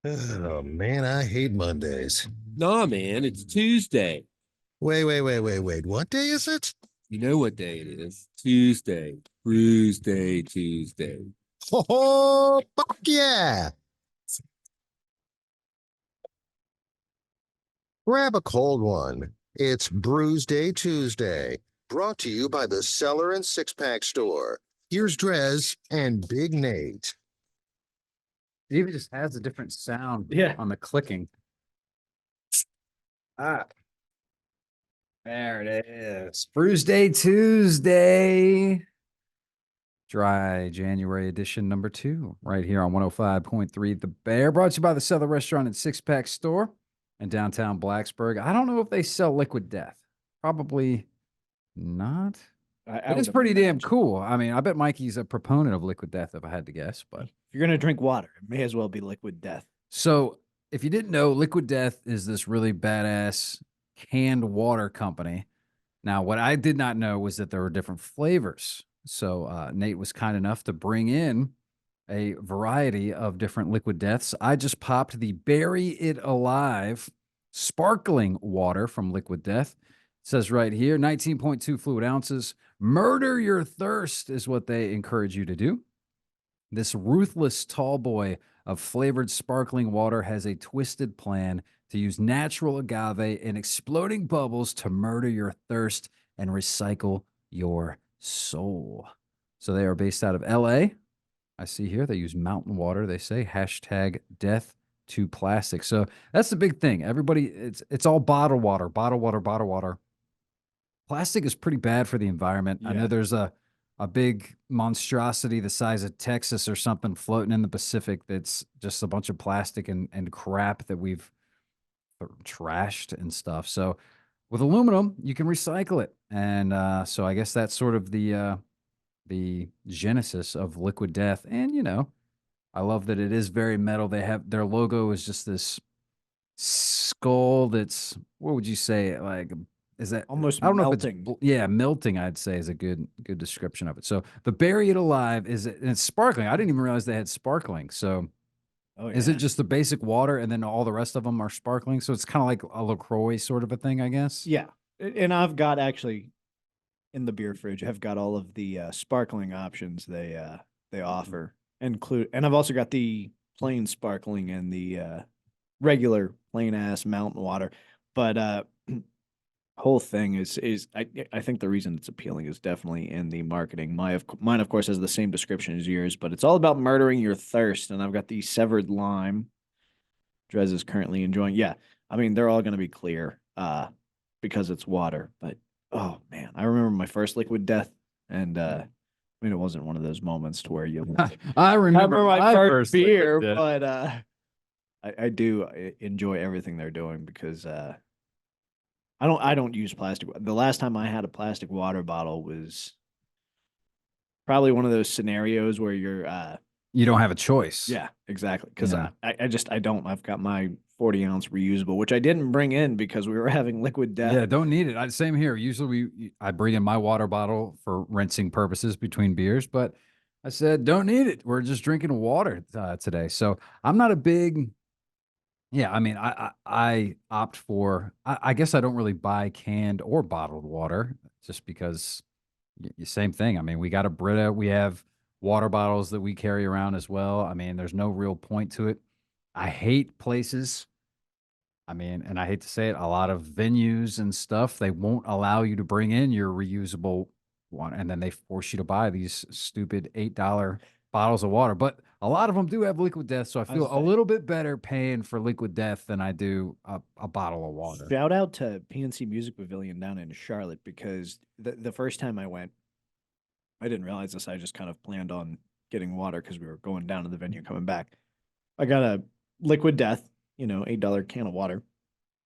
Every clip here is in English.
Oh man, I hate Mondays. Nah, man, it's Tuesday. Wait. What day is it? You know what day it is? Tuesday. Brewsday, Tuesday. Oh, fuck yeah! Grab a cold one. It's Brewsday Tuesday, brought to you by the Cellar and Six Pack Store. Here's DreZ and Big Nate. It even just has a different sound Yeah. on the clicking. Ah, there it is. Brewsday Tuesday. Dry January edition number 2, right here on 105.3 The Bear. Brought to you by the Southern Restaurant and Six Pack Store in downtown Blacksburg. I don't know if they sell Liquid Death. Probably not. I It is would pretty damn imagine. cool. I mean, I bet Mikey's a proponent of Liquid Death if I had to guess, but. If you're gonna drink water, it may as well be liquid death. So, if you didn't know, Liquid Death is this really badass canned water company. Now, what I did not know was that there were different flavors. So, Nate was kind enough to bring in a variety of different Liquid Deaths. I just popped the Bury It Alive sparkling water from Liquid Death. It says right here 19.2 fluid ounces. Murder your thirst is what they encourage you to do. This ruthless tall boy of flavored sparkling water has a twisted plan to use natural agave and exploding bubbles to murder your thirst and recycle your soul. So they are based out of LA. I see here they use mountain water. They say hashtag death to plastic. So that's the big thing. Everybody, it's all bottled water, bottled water, bottled water. Plastic is pretty bad for the environment. I know Yeah. there's a big monstrosity the size of Texas or something floating in the Pacific that's just a bunch of plastic and crap that we've trashed and stuff. So with aluminum, you can recycle it. And so I guess that's sort of the genesis of Liquid Death. And I love that it is very metal. They have their logo is just this skull that's, what would you say, like, is that, Almost I don't know if it's melting. yeah, melting, I'd say, is a good description of it. So the Bury It Alive is, and it's sparkling. I didn't even realize they had sparkling. So Oh is it yeah. just the basic water and then all the rest of them are sparkling? So it's kind of like a LaCroix sort of a thing, I guess. Yeah. And I've got actually in the beer fridge, I've got all of the sparkling options they offer. And I've also got the plain sparkling and the regular plain ass mountain water. But whole thing is I think the reason it's appealing is definitely in the marketing. Mine of course has the same description as yours, but it's all about murdering your thirst. And I've got the severed lime. DreZ is currently enjoying. Yeah, I mean they're all going to be clear because it's water. But oh man, I remember my first liquid death, and I mean it wasn't one of those moments to where you. I remember my first Liquid beer, Death. but I do enjoy everything they're doing because I don't use plastic. The last time I had a plastic water bottle was probably one of those scenarios where you're You don't have a choice. yeah, exactly. Because Yeah. I don't. I've got my 40-ounce reusable, which I didn't bring in because we were having liquid death. Yeah, don't need it. Same here. Usually I bring in my water bottle for rinsing purposes between beers, but I said don't need it. We're just drinking water today. So I'm not a big. Yeah, I mean, I opt for. I guess I don't really buy canned or bottled water just because same thing. I mean, we got a Brita. We have water bottles that we carry around as well. I mean, there's no real point to it. I hate places. I mean, and I hate to say it, a lot of venues and stuff, they won't allow you to bring in your reusable one, and then they force you to buy these stupid $8 bottles of water. But a lot of them do have Liquid Death, so I I was feel a saying, little bit better paying for Liquid Death than I do a bottle of water. shout out to PNC Music Pavilion down in Charlotte because the first time I went, I didn't realize this. I just kind of planned on getting water because we were going down to the venue coming back. I got a liquid death, $8 can of water.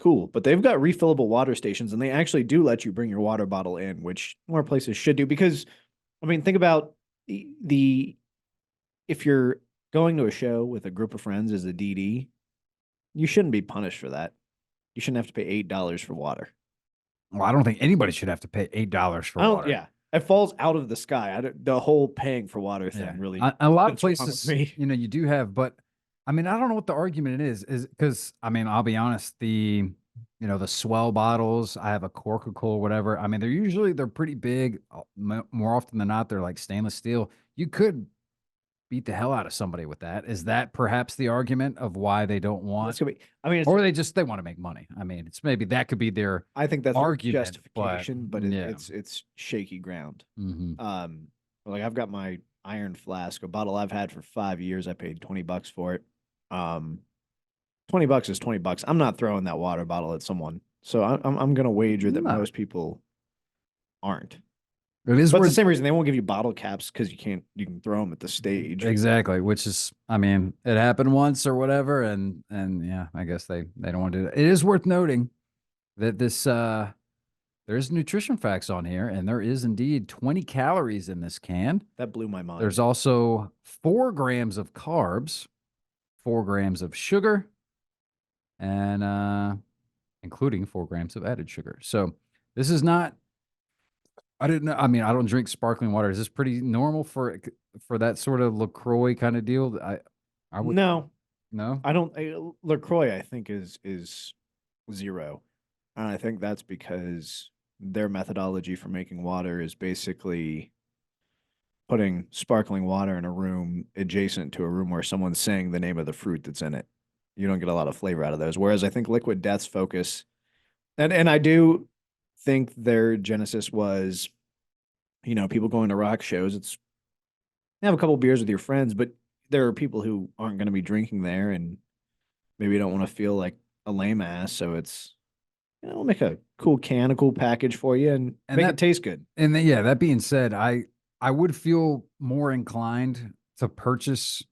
Cool. But they've got refillable water stations and they actually do let you bring your water bottle in, which more places should do because I mean, think about the if you're going to a show with a group of friends as a DD, you shouldn't be punished for that. You shouldn't have to pay $8 for water. Well, I don't think anybody should have to pay $8 for I don't. water. Yeah, it falls out of the sky. The whole paying for water thing Yeah. really A lot of sits wrong with places, me. you do have, but I mean, I don't know what the argument is because I mean, I'll be honest, the swell bottles, I have a Coca-Cola, whatever. I mean, they're pretty big. More often than not, they're like stainless steel. You could beat the hell out of somebody with that. Is that perhaps the argument of why they don't That's want, gonna be. I mean, it's, or they want to make money? I mean, it's maybe that could be their I think that's their argument, justification, but yeah. it's shaky ground. Mhm. Like I've got my iron flask, a bottle I've had for 5 years. I paid $20 for it. $20 is $20. I'm not throwing that water bottle at someone, so I'm gonna wager that No. most people aren't. It is But it's worth the same reason they won't give you bottle caps because you can throw them at the stage. exactly, which is, I mean, it happened once or whatever, and yeah, I guess they don't want to do that. It is worth noting that there's nutrition facts on here, and there is indeed 20 calories in this can. That blew my mind. There's also 4 grams of carbs, 4 grams of sugar, and including 4 grams of added sugar. So this is not. I didn't know. I mean, I don't drink sparkling water. Is this pretty normal for that sort of LaCroix kind of deal? I would No, no. I don't. LaCroix, I think, is 0, and I think that's because their methodology for making water is basically putting sparkling water in a room adjacent to a room where someone's saying the name of the fruit that's in it. You don't get a lot of flavor out of those. Whereas I think Liquid Death's focus, and I do think their genesis was, people going to rock shows. It's have a couple beers with your friends, but there are people who aren't going to be drinking there, and maybe don't want to feel like a lame ass. So it's, we'll make a cool can, a cool package for you, and make that- it taste good. And then, yeah, that being said, I would feel more inclined to purchase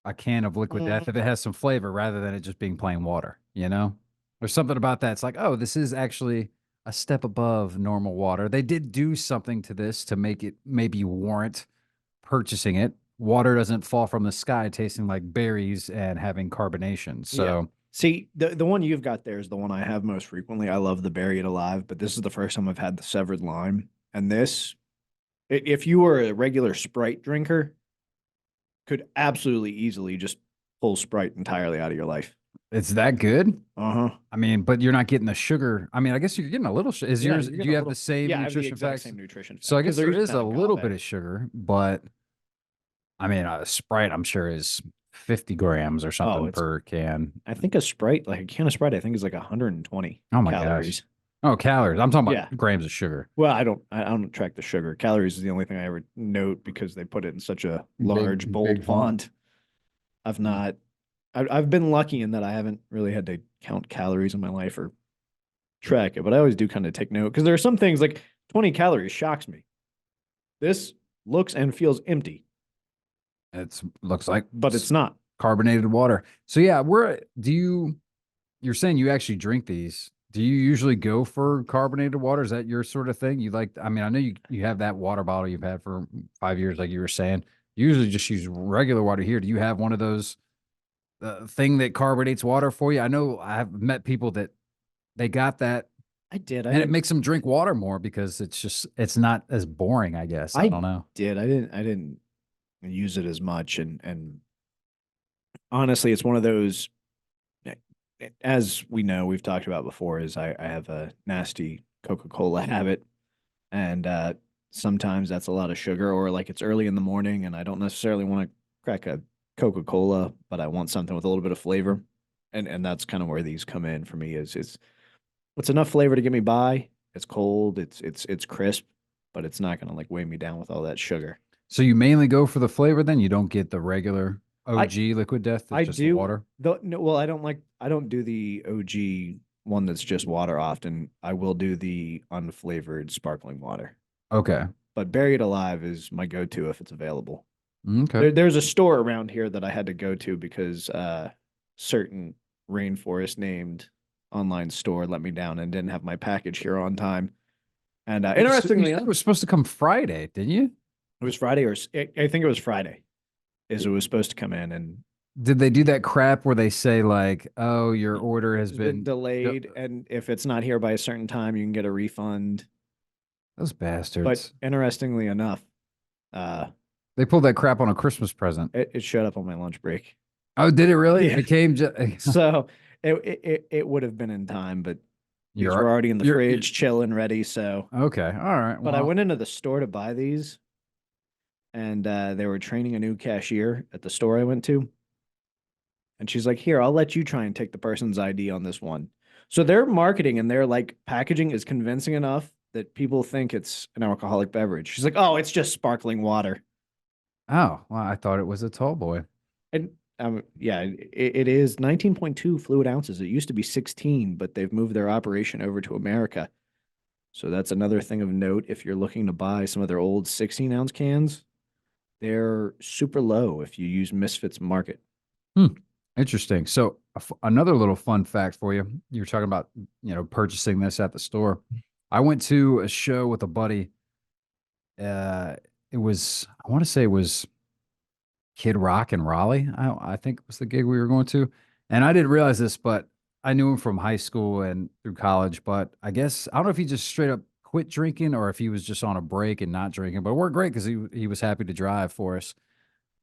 a can of Liquid Death if it has some flavor rather than it just being plain water. There's something about that. It's like, oh, this is actually a step above normal water. They did do something to this to make it maybe warrant purchasing it. Water doesn't fall from the sky tasting like berries and having carbonation. So See, the one you've got there is the one I have most frequently. I love the Bury It Alive, but this is the first time I've had the severed lime. And this, if you were a regular Sprite drinker, could absolutely easily just pull Sprite entirely out of your life. it's that good. Uh-huh. I mean, but you're not getting the sugar. I mean, I guess you're getting a little. Is Yeah, yours? you're Do getting you a have the little- same Yeah, I have the nutrition exact facts? same nutrition So I fact, 'cause guess they're there using is that a little agave. bit of sugar, but I mean, a Sprite, I'm sure, is 50 grams or something it's- per can. I think a Sprite, like a can of Sprite, I think is like 120 Oh my calories. gosh. Oh, calories. I'm talking about Yeah. grams of sugar. Well, I don't track the sugar. Calories is the only thing I ever note because they put it in such a large, bold big font. font. I've been lucky in that I haven't really had to count calories in my life or track it, but I always do kind of take note because there are some things like 20 calories shocks me. This looks and feels empty, It looks like, but it's not. carbonated water. So yeah, you're saying you actually drink these. Do you usually go for carbonated water? Is that your sort of thing? I mean, I know you have that water bottle you've had for 5 years, like you were saying. You usually just use regular water here. Do you have one of those thing that carbonates water for you? I know I've met people that they got that, I did. and it makes them drink water more because it's not as boring, I guess. I don't know. I didn't use it as much, and honestly, it's one of those. As we know, we've talked about before, is I have a nasty Coca-Cola habit, and sometimes that's a lot of sugar, or like it's early in the morning and I don't necessarily want to crack a Coca-Cola, but I want something with a little bit of flavor, and that's kind of where these come in for me. Is it's enough flavor to get me by. It's cold, it's crisp, but it's not gonna like weigh me down with all that sugar. So you mainly go for the flavor, then you don't get the regular OG Liquid Death. That's I just do water. Well, I don't do the OG one that's just water often. I will do the unflavored sparkling water. Okay. But Bury It Alive is my go-to if it's available. Okay. There's a store around here that I had to go to because certain rainforest named online store let me down and didn't have my package here on time. And interestingly, it was supposed to come Friday, didn't you? it was Friday, I think it was Friday, is it was supposed to come in, and Did they do that crap where they say like, "Oh, your order has it's been been delayed, and if it's not here by a certain time, you can get a refund. Those bastards." But interestingly enough, They pulled that crap on a Christmas present. it showed up on my lunch break. Oh, did it really? Yeah. It came. So it would have been in time, but these You're were already in the you're fridge, chilling, ready. So, okay. All right. but I Well, went into the store to buy these, and they were training a new cashier at the store I went to. And she's like, "Here, I'll let you try and take the person's ID on this one." So their marketing and their like packaging is convincing enough that people think it's an alcoholic beverage. She's like, "Oh, it's just sparkling water." oh, well, I thought it was a tall boy. And yeah, it is 19.2 fluid ounces. It used to be 16, but they've moved their operation over to America. So that's another thing of note. If you're looking to buy some of their old 16-ounce cans, they're super low if you use Misfits Market. Hmm. Interesting. So another little fun fact for you. You were talking about, purchasing this at the store. I went to a show with a buddy. It was, I want to say it was Kid Rock in Raleigh. I think was the gig we were going to. And I didn't realize this, but I knew him from high school and through college. But I guess I don't know if he just straight up quit drinking or if he was just on a break and not drinking. But it worked great because he was happy to drive for us.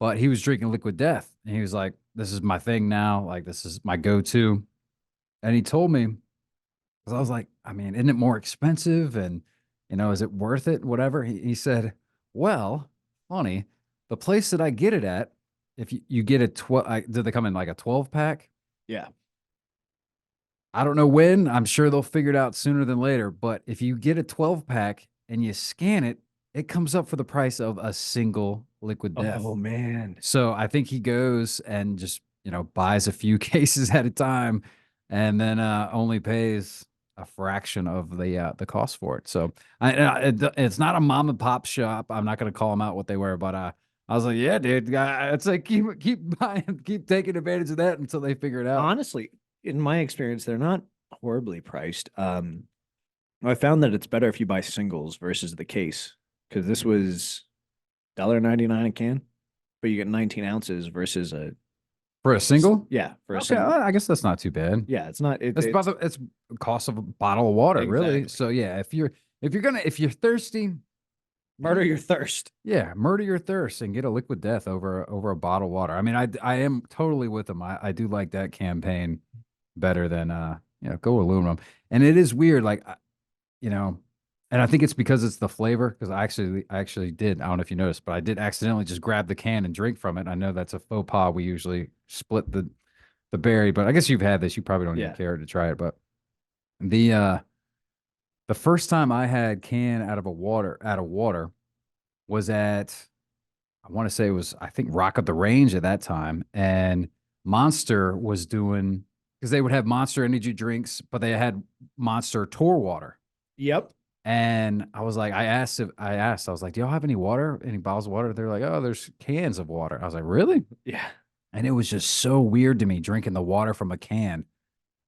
But he was drinking Liquid Death, and he was like, "This is my thing now. Like this is my go-to." And he told me, because I was like, "I mean, isn't it more expensive? And is it worth it? Whatever." He said, "Well, funny, the place that I get it at, if you get a 12, did they come in like a 12 pack? Yeah. I don't know when. I'm sure they'll figure it out sooner than later. But if you get a 12 pack and you scan it, it comes up for the price of a single Liquid Death." Oh man. So I think he goes and just, buys a few cases at a time and then only pays a fraction of the cost for it. So it's not a mom and pop shop. I'm not going to call them out what they were, but I was like, yeah, dude, it's like keep buying, keep taking advantage of that until they figure it out. Honestly, in my experience, they're not horribly priced. I found that it's better if you buy singles versus the case because this was $1.99 a can, but you get 19 ounces versus a For a single? yeah for a Okay, single. I guess that's not too bad. Yeah, it's not. That's about it's the cost of a bottle of water, really. Exactly. So yeah, if you're thirsty, murder your thirst. yeah, murder your thirst and get a Liquid Death over a bottle of water. I mean, I am totally with them. I do like that campaign better than go aluminum. And it is weird, like you know, and I think it's because it's the flavor. Because I actually did. I don't know if you noticed, but I did accidentally just grab the can and drink from it. I know that's a faux pas. We usually split the berry, but I guess you've had this. You probably don't even Yeah. care to try it. But the first time I had can out of water was at, I want to say it was, I think, Rock Up the Range at that time. And Monster was doing, because they would have Monster energy drinks, but they had Monster Tour water. Yep. And I was like, I was like, do y'all have any water, any bottles of water? They're like, oh, there's cans of water. I was like, really? Yeah. And it was just so weird to me drinking the water from a can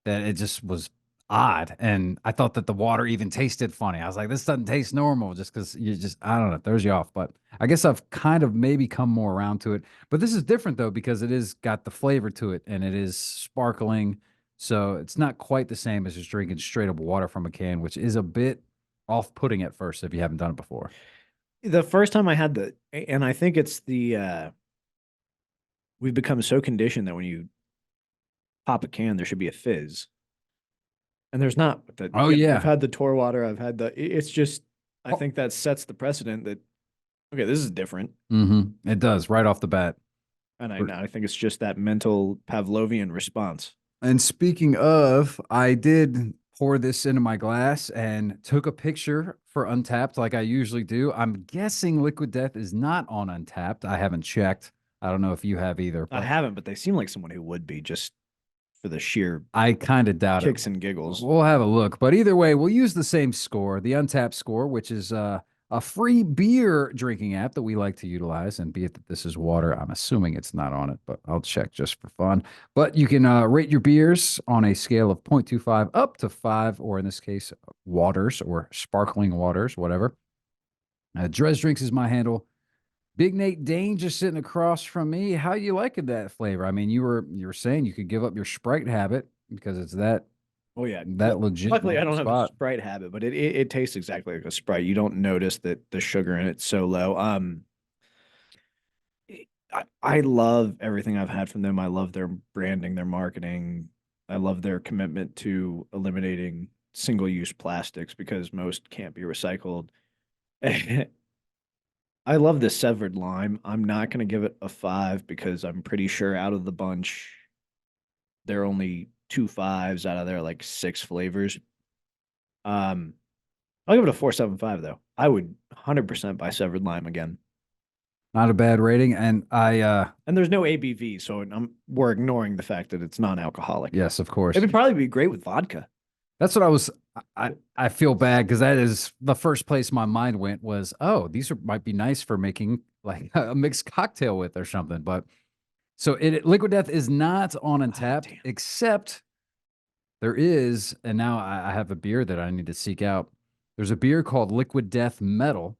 that it just was odd. And I thought that the water even tasted funny. I was like, this doesn't taste normal just because I don't know, it throws you off. But I guess I've kind of maybe come more around to it. But this is different though, because it is got the flavor to it and it is sparkling. So it's not quite the same as just drinking straight up water from a can, which is a bit off-putting at first if you haven't done it before. The first time I had and I think it's we've become so conditioned that when you pop a can, there should be a fizz. And there's not. Oh, yeah. I've had the Tor water. I've had it's just, I Oh. think that sets the precedent that, okay, this is different. Mm-hmm. It does right off the bat. And I think it's just that mental Pavlovian response. And speaking of, I did pour this into my glass and took a picture for Untapped like I usually do. I'm guessing Liquid Death is not on Untapped. I haven't checked. I don't know if you have either. I haven't, but they seem like someone who would be, just for the sheer I kind of doubt kicks it. and giggles. We'll have a look. But either way, we'll use the same score, the Untapped score, which is a free beer drinking app that we like to utilize. And be it that this is water, I'm assuming it's not on it, but I'll check just for fun. But you can rate your beers on a scale of 0.25 up to 5, or in this case, waters or sparkling waters, whatever. DreZ Drinks is my handle. Big Nate Dane just sitting across from me. How you liking that flavor? I mean, you were saying you could give up your Sprite habit because it's that Oh yeah, legit. Luckily, I don't have a spot. Sprite habit, but it tastes exactly like a Sprite. You don't notice that the sugar in it's so low. I love everything I've had from them. I love their branding, their marketing. I love their commitment to eliminating single-use plastics because most can't be recycled. I love the severed lime. I'm not going to give it a 5 because I'm pretty sure out of the bunch, there are only 2 5s out of their like 6 flavors. Um, I'll give it a 4.75 though. I would 100% buy severed lime again. Not a bad rating. And And there's no ABV, so we're ignoring the fact that it's non-alcoholic. yes, of course. It would probably be great with vodka. That's what I feel bad because that is the first place my mind went was, oh, might be nice for making like a mixed cocktail with or something. But so Liquid Death is not on Untapped, damn. except there is, and now I have a beer that I need to seek out. There's a beer called Liquid Death Metal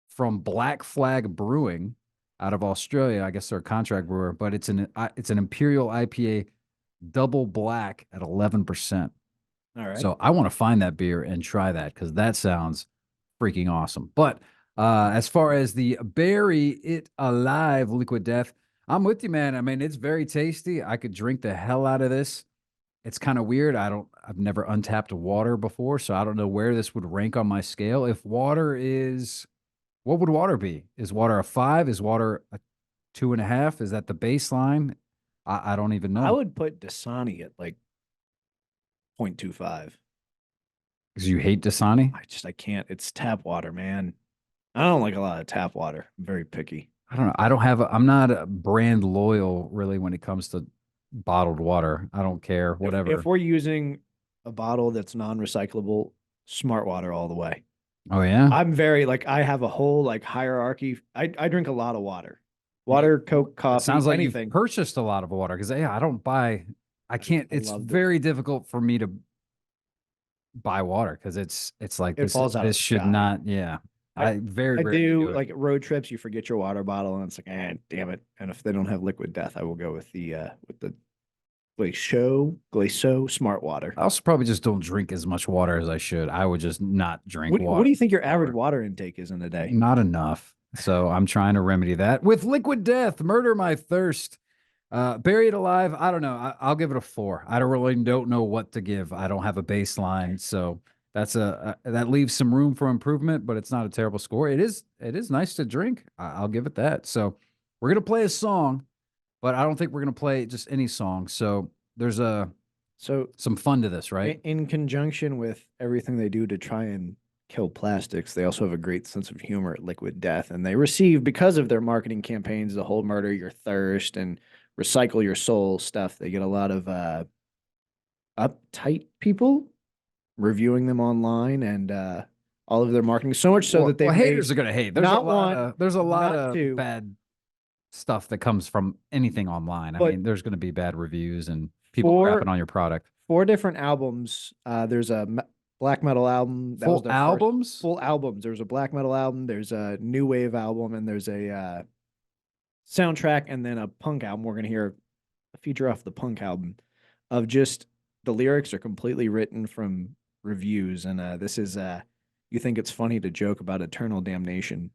from Black Flag Brewing out of Australia. I guess they're a contract brewer, but it's an Imperial IPA double black at 11%. All right. So I want to find that beer and try that because that sounds freaking awesome. But as far as the Bury It Alive Liquid Death, I'm with you, man. I mean, it's very tasty. I could drink the hell out of this. It's kind of weird. I've never untapped water before, so I don't know where this would rank on my scale. If water is, what would water be? Is water a 5? Is water a 2.5? Is that the baseline? I don't even know. I would put Dasani at like 0.25. Because you hate Dasani? I can't. It's tap water, man. I don't like a lot of tap water. I'm very picky. I don't know. I'm not a brand loyal really when it comes to bottled water. I don't care, whatever. If we're using a bottle that's non-recyclable, smart water all the way. Oh yeah. I'm very like I have a whole like hierarchy. I drink a lot of water. Water, Coke, coffee, Sounds like anything. you've purchased a lot of water because I don't buy. I can't. It's love it. very difficult for me to buy water because it's like It falls out of this the should sky. not. Yeah, I- I very I rarely do it. like road trips. You forget your water bottle, and it's like, damn it. And if they don't have Liquid Death, I will go with the Glacier Smart Water. I also probably just don't drink as much water as I should. I would just not drink water. What do you think your average water intake is in a day? Not enough. So I'm trying to remedy that with Liquid Death. Murder My Thirst. Bury It Alive. I don't know. I'll give it a 4. I don't know what to give. I don't have a baseline, so that's that leaves some room for improvement, but it's not a terrible score. It is nice to drink. I'll give it that. So we're gonna play a song, but I don't think we're gonna play just any song. So there's some fun to this, right? In conjunction with everything they do to try and kill plastics, they also have a great sense of humor at Liquid Death, and they receive, because of their marketing campaigns, the whole Murder Your Thirst and Recycle Your Soul stuff. They get a lot of uptight people reviewing them online and all of their marketing, so much so that they haters are gonna hate. There's not a lot not of two. bad stuff that comes from anything online. I But mean, there's gonna be bad reviews and people for- crapping on your product. 4 different albums. There's a black metal album. That was Full their first- albums? full albums. There's a black metal album. There's a new wave album, and there's a soundtrack, and then a punk album. We're gonna hear a feature off the punk album of just the lyrics are completely written from reviews, and this is You Think It's Funny to Joke About Eternal Damnation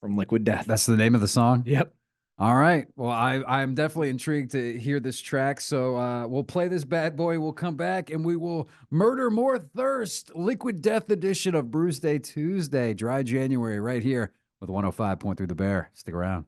from Liquid Death. That's the name of the song? Yep. All right. Well, I'm definitely intrigued to hear this track. So we'll play this bad boy. We'll come back and we will murder more thirst. Liquid Death edition of Brewsday Tuesday, dry January, right here with 105.3 The Bear. Stick around.